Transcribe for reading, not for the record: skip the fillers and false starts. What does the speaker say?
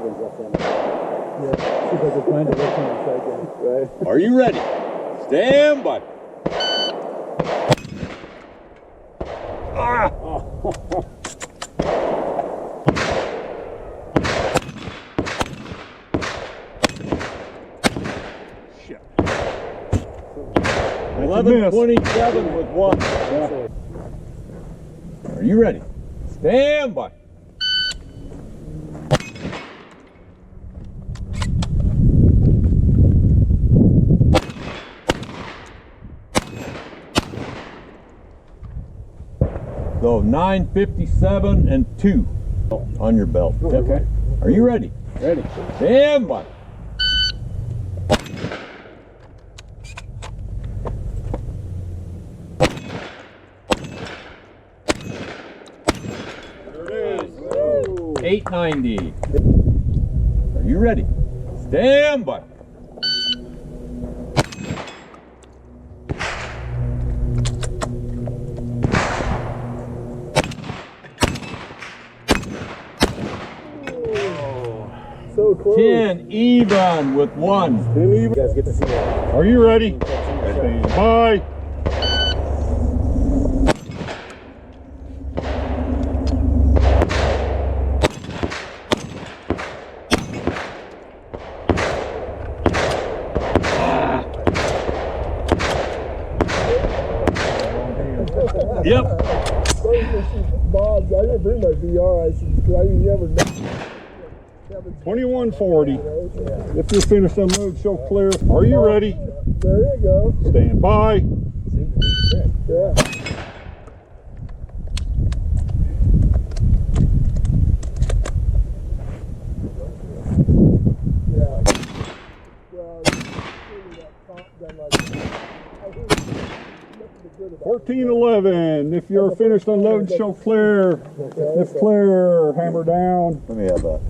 cabins up there. Yeah, because they're trying to look on the side there. Right. Are you ready? Stand by. Ah! Shit. 11:27 with 1. Yeah. Are you ready? Stand by. So 9:57 and 2 on your belt. Okay. Are you ready? Ready. Stand by. There it is. Woo. 890. Are you ready? Stand by. So close. 10 even with 1. 10 even. You guys get to see that. Are you ready? Stand by. Yep. Bob's, I didn't bring my VR. I said, I never know. 2140. If you're finished, unload, show clear. Are you ready? There you go. Stand by. Yeah. Yeah. Well, that top done like that. I think it's nothing good about 1411. If you're finished, unload, show clear. If clear, hammer down. Let me have that.